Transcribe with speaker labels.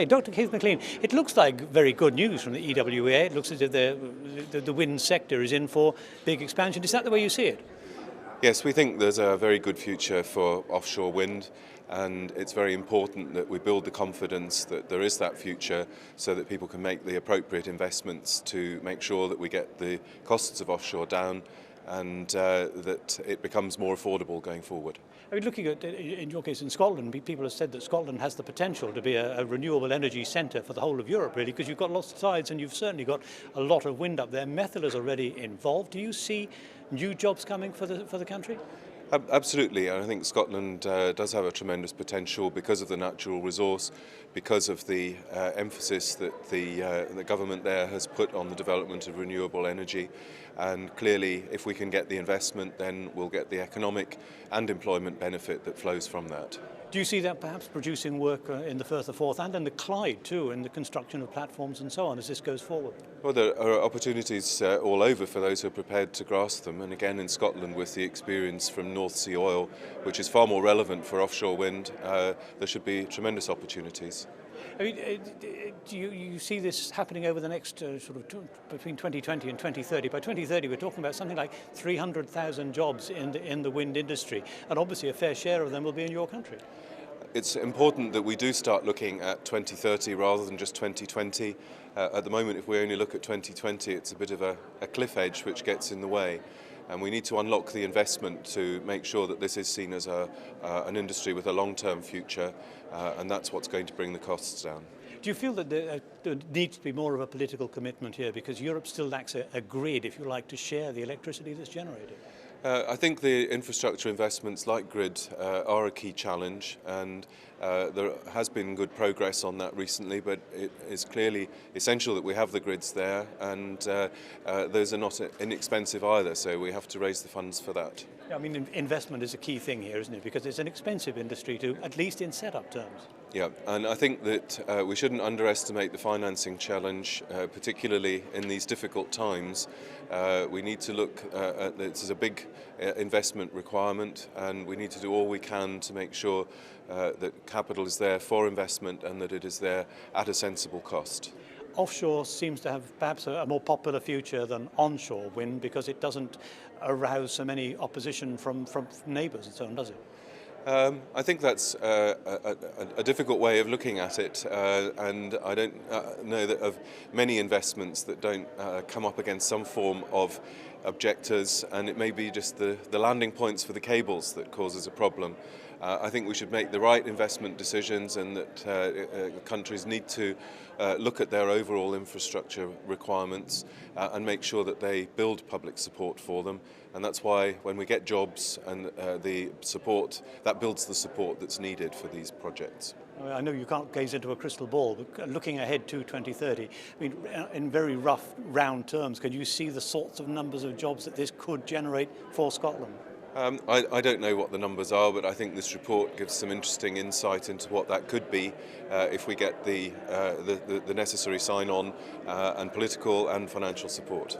Speaker 1: Hey, Dr. Keith Maclean, it looks like very good news from the EWEA. It looks as if the wind sector is in for big expansion. Is that the way you see it?
Speaker 2: Yes, we think there's a very good future for offshore wind, and it's very important that we build the confidence that there is that future so that people can make the appropriate investments to make sure that we get the costs of offshore down and that it becomes more affordable going forward.
Speaker 1: I mean, looking at, in your case in Scotland, people have said that Scotland has the potential to be a renewable energy centre for the whole of Europe, really, because you've got lots of sides and you've certainly got a lot of wind up there. Methyl is already involved. Do you see new jobs coming for the country?
Speaker 2: Absolutely, and I think Scotland does have a tremendous potential because of the natural resource, because of the emphasis that the government there has put on the development of renewable energy. And clearly, if we can get the investment, then we'll get the economic and employment benefit that flows from that.
Speaker 1: Do you see that perhaps producing work in the Firth of Forth and in the Clyde too, in the construction of platforms and so on as this goes forward?
Speaker 2: Well, there are opportunities all over for those who are prepared to grasp them, and again in Scotland with the experience from North Sea oil, which is far more relevant for offshore wind, there should be tremendous opportunities.
Speaker 1: I mean, do you see this happening over the next between 2020 and 2030? By 2030 we're talking about something like 300,000 jobs in the wind industry, and obviously a fair share of them will be in your country.
Speaker 2: It's important that we do start looking at 2030 rather than just 2020. At the moment, if we only look at 2020, it's a bit of a cliff edge which gets in the way. And we need to unlock the investment to make sure that this is seen as an industry with a long-term future, and that's what's going to bring the costs down.
Speaker 1: Do you feel that there needs to be more of a political commitment here, because Europe still lacks a grid, if you like, to share the electricity that's generated?
Speaker 2: I think the infrastructure investments like grid are a key challenge, and there has been good progress on that recently, but it is clearly essential that we have the grids there, and those are not inexpensive either, so we have to raise the funds for that.
Speaker 1: I mean, investment is a key thing here, isn't it? Because it's an expensive industry to, at least in setup terms.
Speaker 2: Yeah, and I think that we shouldn't underestimate the financing challenge, particularly in these difficult times. We need to look at this as a big investment requirement, and we need to do all we can to make sure that capital is there for investment and that it is there at a sensible cost.
Speaker 1: Offshore seems to have perhaps a more popular future than onshore wind, because it doesn't arouse so many opposition from neighbours and so on, does it?
Speaker 2: I think that's a difficult way of looking at it, and I don't know that of many investments that don't come up against some form of objectors, and it may be just the landing points for the cables that causes a problem. I think we should make the right investment decisions, and that countries need to look at their overall infrastructure requirements and make sure that they build public support for them. And that's why when we get jobs and the support, that builds the support that's needed for these projects.
Speaker 1: I know you can't gaze into a crystal ball, but looking ahead to 2030, I mean, in very rough, round terms, can you see the sorts of numbers of jobs that this could generate for Scotland?
Speaker 2: I don't know what the numbers are, but I think this report gives some interesting insight into what that could be if we get the necessary sign-on and political and financial support.